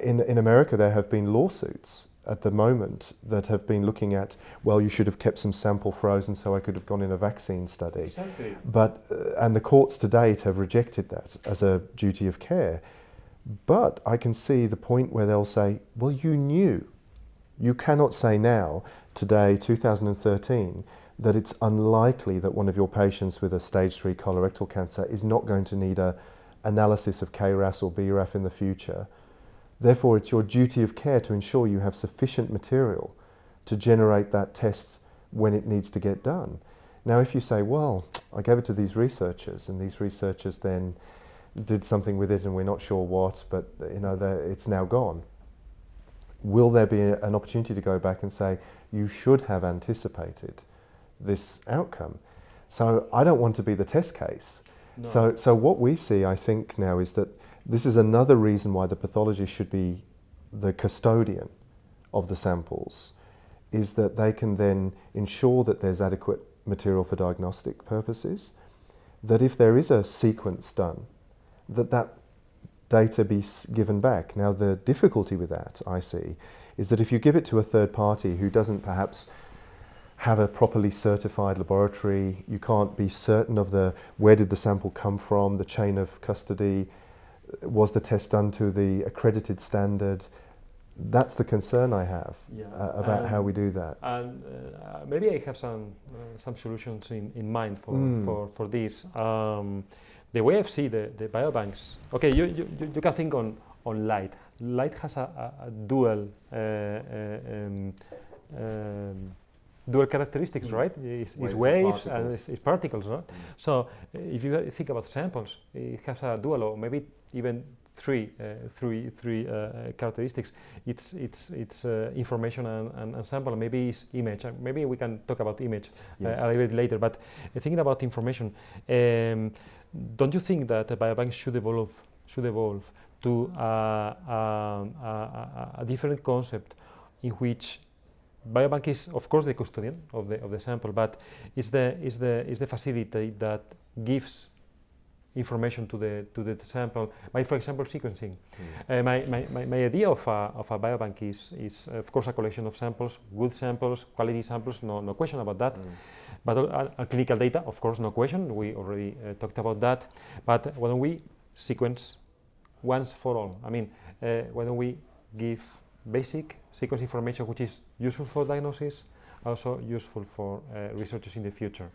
In America, there have been lawsuits at the moment that have been looking at, well, you should have kept some sample frozen so I could have gone in a vaccine study. Exactly. But, and the courts to date have rejected that as a duty of care. But I can see the point where they'll say, well, you knew. You cannot say now, today, 2013, that it's unlikely that one of your patients with a stage 3 colorectal cancer is not going to need an analysis of KRAS or BRAF in the future. Therefore, it's your duty of care to ensure you have sufficient material to generate that test when it needs to get done. Now, if you say, well, I gave it to these researchers, and these researchers then did something with it and we're not sure what, but it's now gone. Will there be an opportunity to go back and say, you should have anticipated this outcome? So I don't want to be the test case. No. So what we see, I think, now is that this is another reason why the pathologist should be the custodian of the samples, is that they can then ensure that there's adequate material for diagnostic purposes, that if there is a sequence done, that data be given back. Now, the difficulty with that, I see, is that if you give it to a third party who doesn't perhaps have a properly certified laboratory, you can't be certain of where did the sample come from, the chain of custody, Was the test done to the accredited standard? That's the concern I have about how we do that. And maybe I have some solutions in mind for this. The way I see the biobanks, okay, you can think on light. Light has a dual characteristics, right? It's waves and it's particles, right? So if you think about samples, it has a dual, or maybe even three characteristics. It's information and sample, and maybe it's image. Maybe we can talk about image a little bit later. But thinking about information, don't you think that a biobank should evolve to a different concept in which biobank is, of course, the custodian of the sample, but is the facility that gives information to the sample by, for example, sequencing. My idea of a biobank is of course a collection of samples, good samples, quality samples, no question about that. But clinical data, of course, no question. We already talked about that. But why don't we sequence once for all? I mean, why don't we give basic sequence information which is useful for diagnosis, also useful for researchers in the future.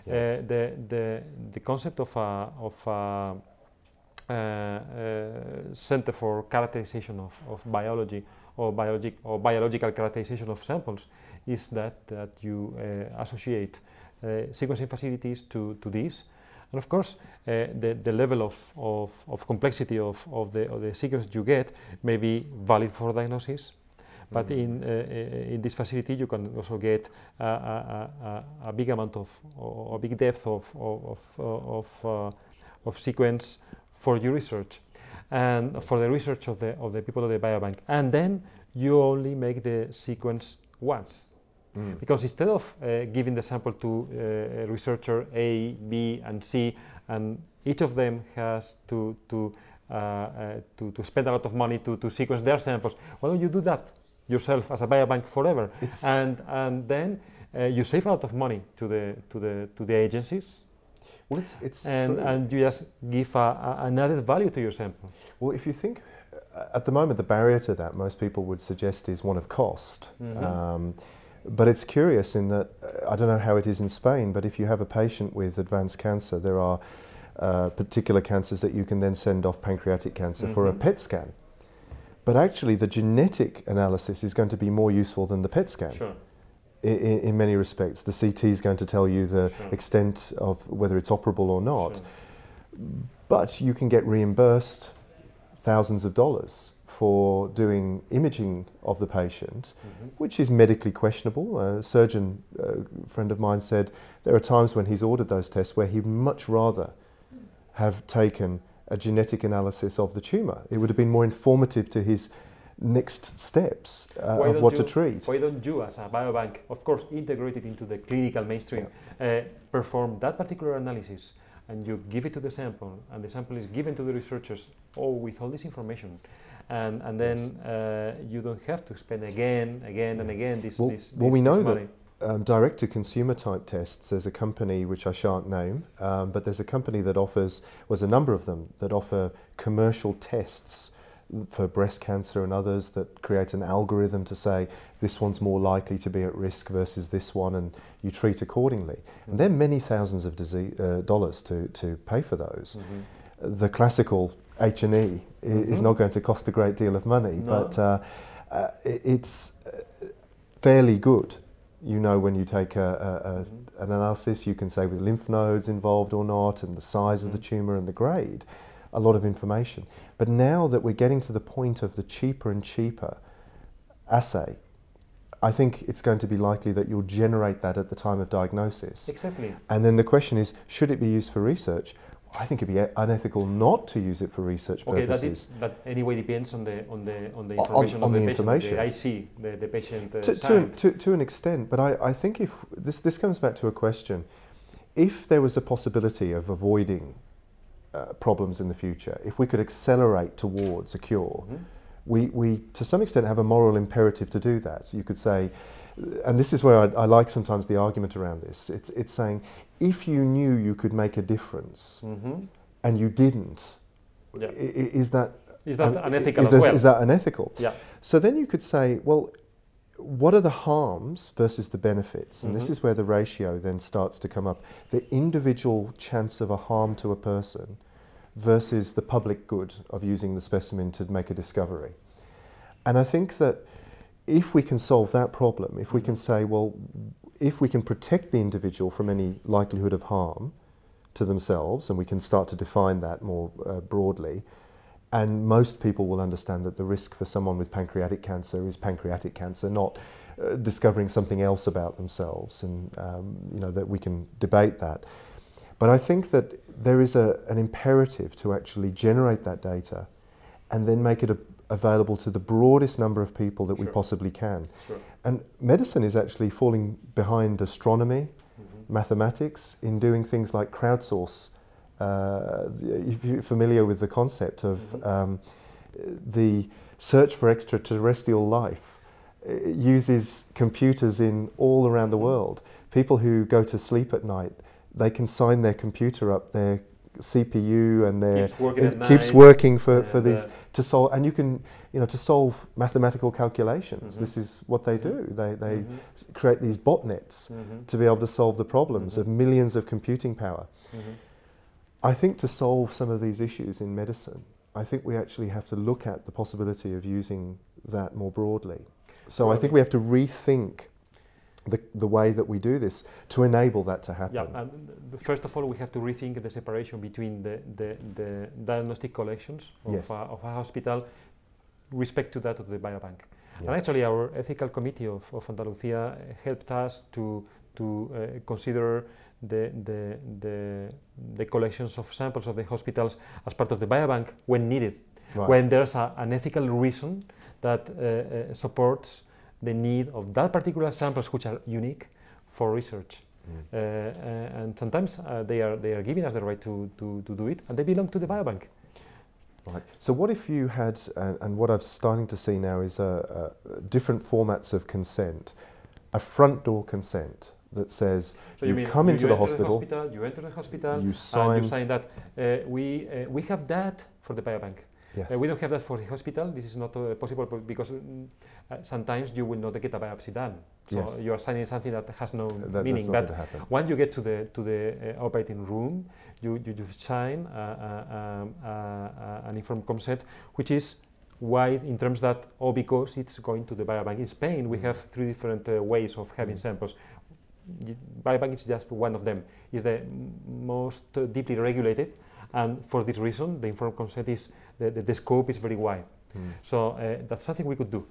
Yes. The concept of a center for characterization of biology or biological characterization of samples is that you associate sequencing facilities to this. And of course, the level of complexity of the sequence you get may be valid for diagnosis, but in this facility you can also get a big amount or a big depth of sequence for your research and for the research of the people of the biobank. And then you only make the sequence once. Because instead of giving the sample to researcher A, B, and C, and each of them has to spend a lot of money to sequence their samples, why don't you do that yourself as a biobank forever? And then you save a lot of money to the agencies. Well, it's and you just give an added value to your sample. Well, if you think at the moment the barrier to that, most people would suggest, is one of cost. But it's curious in that, I don't know how it is in Spain, but if you have a patient with advanced cancer, there are particular cancers that you can then send off pancreatic cancer for a PET scan. But actually the genetic analysis is going to be more useful than the PET scan. Sure. In many respects. The CT is going to tell you the extent of whether it's operable or not. Sure. But you can get reimbursed thousands of dollars for doing imaging of the patient, which is medically questionable. A surgeon friend of mine said there are times when he's ordered those tests where he'd much rather have taken a genetic analysis of the tumour. It would have been more informative to his next steps of what to treat. Why don't you, as a biobank, of course integrated into the clinical mainstream, perform that particular analysis, and you give it to the sample, and the sample is given to the researchers with all this information, and then you don't have to spend again and again this we know money. That direct-to-consumer type tests, there's a company which I shan't name, but there's a company that a number of them, that offer commercial tests for breast cancer and others, that create an algorithm to say this one's more likely to be at risk versus this one, and you treat accordingly. And they're many thousands of dollars to pay for those. The classical H&E is not going to cost a great deal of money, but it's fairly good. You know, when you take an analysis, you can say with lymph nodes involved or not, and the size of the tumour and the grade, a lot of information. But now that we're getting to the point of the cheaper and cheaper assay, I think it's going to be likely that you'll generate that at the time of diagnosis. Exactly. And then the question is, should it be used for research? I think it'd be unethical not to use it for research purposes. That anyway depends on the information of the patient, the IC, the patient to an extent. But I think if this comes back to a question, if there was a possibility of avoiding problems in the future, if we could accelerate towards a cure, we to some extent have a moral imperative to do that. You could say, and this is where I like sometimes the argument around this, it's saying, if you knew you could make a difference and you didn't, is that unethical as well? Is that unethical? Yeah. So then you could say, well, what are the harms versus the benefits? And this is where the ratio then starts to come up. The individual chance of a harm to a person versus the public good of using the specimen to make a discovery. And I think that if we can solve that problem, if we can say, well, if we can protect the individual from any likelihood of harm to themselves, and we can start to define that more broadly, and most people will understand that the risk for someone with pancreatic cancer is pancreatic cancer, not discovering something else about themselves, and you know, that we can debate that. But I think that there is an imperative to actually generate that data and then make it available to the broadest number of people that we possibly can. And medicine is actually falling behind astronomy, mathematics, in doing things like crowdsource. If you're familiar with the concept of the search for extraterrestrial life, it uses computers in all around the world. People who go to sleep at night, they can sign their computer up, their CPU, and keeps working for these to solve. And you can, you know, to solve mathematical calculations. This is what they do. They create these botnets to be able to solve the problems of millions of computing power. I think to solve some of these issues in medicine, I think we actually have to look at the possibility of using that more broadly. So I think we have to rethink the way that we do this to enable that to happen. Yeah, and first of all, we have to rethink the separation between the diagnostic collections of a hospital respect to that of the biobank. And actually, our ethical committee of Andalusia helped us to consider the collections of samples of the hospitals as part of the biobank when needed, when there's an ethical reason that supports the need of that particular samples which are unique for research. And sometimes they are giving us the right to do it, and they belong to the biobank. Right. So what if you had, and what I'm starting to see now is different formats of consent, a front door consent that says so you come into the hospital, you enter the hospital, you sign that we have that for the biobank. Yes. We don't have that for the hospital. This is not possible because sometimes you will not get a biopsy done. So you are signing something that has no meaning. But once you get to the operating room, you sign an informed consent, which is wide in terms that, because it's going to the biobank. In Spain, we have 3 different ways of having samples. Biobank is just one of them. It's the most deeply regulated, and for this reason, the informed consent is the scope is very wide. So that's something we could do.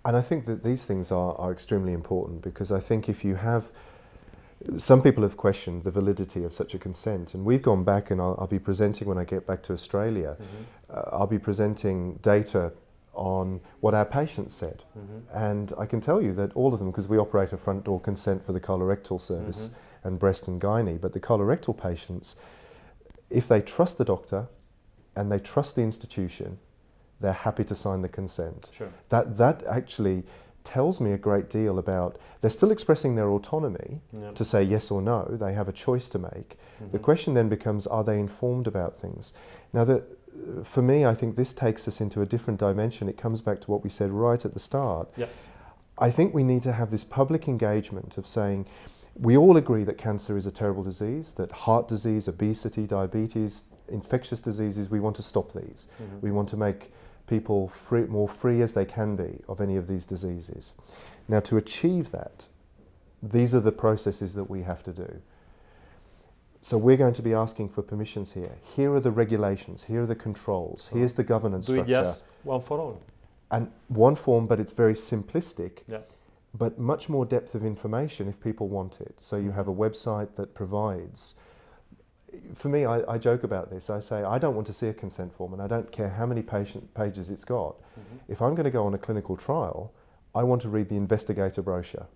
And I think that these things are extremely important, because I think if you have, some people have questioned the validity of such a consent, and we've gone back, and I'll be presenting when I get back to Australia, I'll be presenting data on what our patients said. And I can tell you that all of them, because we operate a front door consent for the colorectal service and breast and gynae, but the colorectal patients, if they trust the doctor and they trust the institution, they're happy to sign the consent. That actually tells me a great deal about, they're still expressing their autonomy to say yes or no, they have a choice to make. The question then becomes, are they informed about things? Now, for me, I think this takes us into a different dimension. It comes back to what we said right at the start. I think we need to have this public engagement of saying, we all agree that cancer is a terrible disease, that heart disease, obesity, diabetes, infectious diseases, we want to stop these. We want to make people more free as they can be of any of these diseases. Now, to achieve that, these are the processes that we have to do. So we're going to be asking for permissions here. Here are the regulations, here are the controls, here's the governance structure. Do it just one for all. And one form, but it's very simplistic, but much more depth of information if people want it. So you have a website that provides, for me, I joke about this. I say, I don't want to see a consent form, and I don't care how many pages it's got. If I'm going to go on a clinical trial, I want to read the investigator brochure.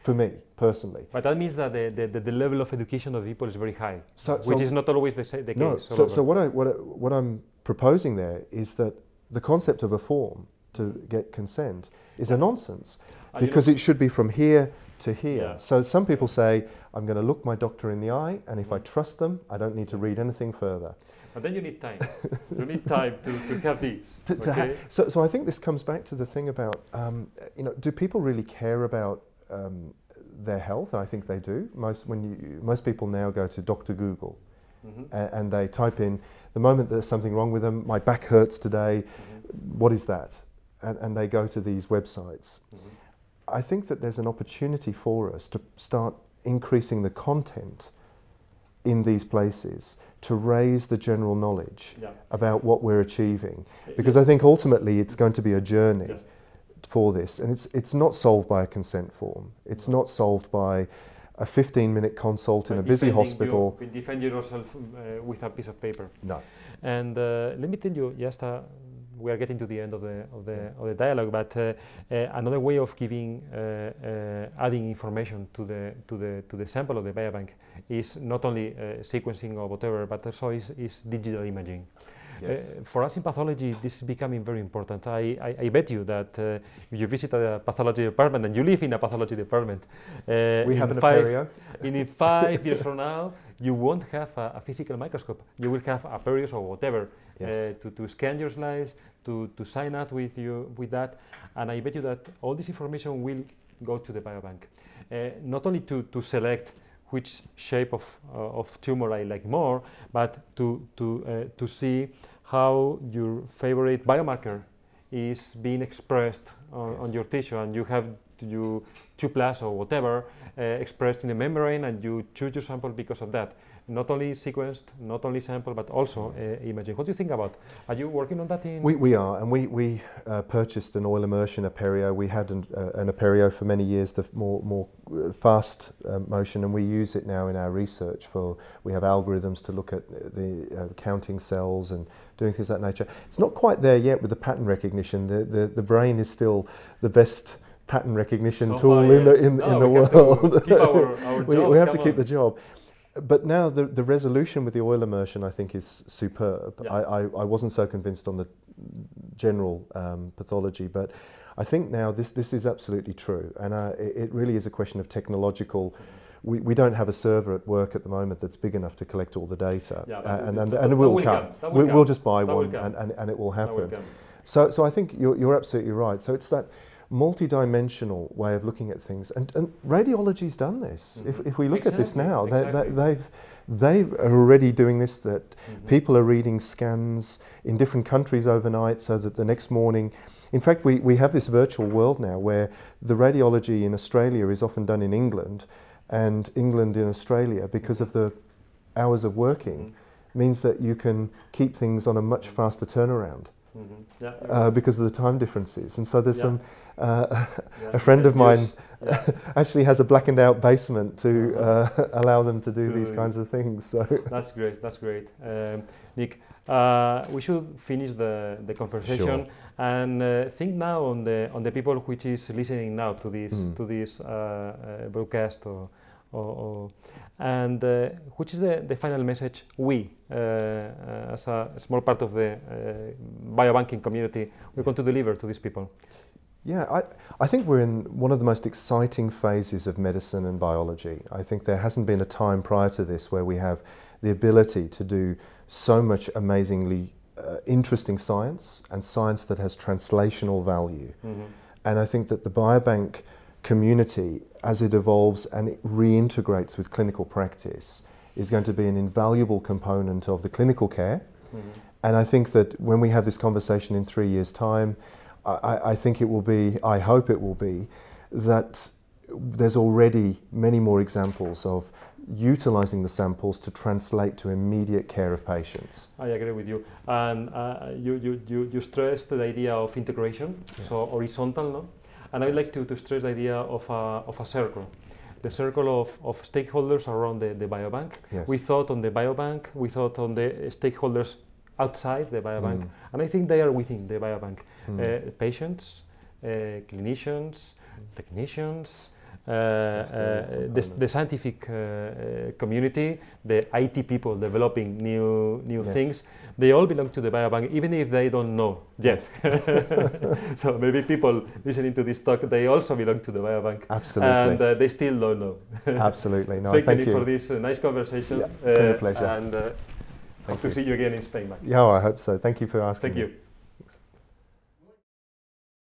For me, personally. But that means that the level of education of people is very high, which is not always the case. No, so what I'm proposing there is that the concept of a form to get consent is a nonsense, because it should be from here to here. So some people say, I'm going to look my doctor in the eye, and if I trust them, I don't need to read anything further. But then you need time. You need time to have this. So I think this comes back to the thing about, do people really care about their health? I think they do. Most people now go to Dr. Google, and they type in, the moment there's something wrong with them, my back hurts today, what is that? And they go to these websites. I think that there's an opportunity for us to start increasing the content in these places to raise the general knowledge about what we're achieving. Because I think ultimately it's going to be a journey for this, and it's not solved by a consent form. It's not solved by a 15-minute consult in a busy hospital. You defend yourself with a piece of paper. No. And let me tell you, just we are getting to the end of the dialogue, but another way of giving adding information to the sample of the biobank is not only sequencing or whatever, but also is digital imaging. Yes. For us in pathology, this is becoming very important. I bet you that if you visit a pathology department and you live in a pathology department, we have an Aperio. In 5 years from now, you won't have a physical microscope. You will have Aperios or whatever to scan your slides, to sign up with that. And I bet you that all this information will go to the biobank, not only to select which shape of tumor I like more, but to see how your favorite biomarker is being expressed on your tissue, and you have 2+ or whatever expressed in the membrane, and you choose your sample because of that. Not only sequenced, not only sample, but also imaging. What do you think about? Are you working on that? We are, and we purchased an oil immersion Aperio. We had an Aperio for many years, the more fast motion, and we use it now in our research. We have algorithms to look at the counting cells and doing things of that nature. It's not quite there yet with the pattern recognition. The brain is still the best pattern recognition tool in the world. We have to keep the job. But now the resolution with the oil immersion, I think, is superb. Yeah. I wasn't so convinced on the general pathology, but I think now this is absolutely true, and it really is a question of technological. We don't have a server at work at the moment that's big enough to collect all the data, and it will come. We'll just buy one, and it will happen. So I think you're absolutely right. So it's that multi-dimensional way of looking at things, and radiology's done this. If we look at this now, they've already doing this. That people are reading scans in different countries overnight, so that the next morning. In fact, we have this virtual world now where the radiology in Australia is often done in England, and England in Australia, because of the hours of working, means that you can keep things on a much faster turnaround. Because of the time differences. And so there's some a friend of mine actually has a blackened out basement to allow them to do these kinds of things. So that's great. Nick, we should finish the conversation and think now on the people which is listening now to this broadcast and which is the final message we, as a small part of the biobanking community, we're going to deliver to these people? Yeah, I think we're in one of the most exciting phases of medicine and biology. I think there hasn't been a time prior to this where we have the ability to do so much amazingly interesting science, and science that has translational value. And I think that the biobank community, as it evolves and it reintegrates with clinical practice, is going to be an invaluable component of the clinical care. And I think that when we have this conversation in 3 years' time, I think it will be, I hope it will be, that there's already many more examples of utilizing the samples to translate to immediate care of patients. I agree with you. And you stressed the idea of integration, so horizontal, no? And I'd like to stress the idea of a circle. The circle of stakeholders around the biobank. We thought on the biobank, we thought on the stakeholders outside the biobank, and I think they are within the biobank. Patients, clinicians, technicians, the scientific community, the IT people developing new things, they all belong to the biobank, even if they don't know yet. So maybe people listening to this talk, they also belong to the biobank. Absolutely. And they still don't know. Absolutely. No, thank you for this nice conversation. Yeah, it's been a pleasure. And Hope to see you again in Spain, Mike. Yeah, I hope so. Thank you for asking. Thank you.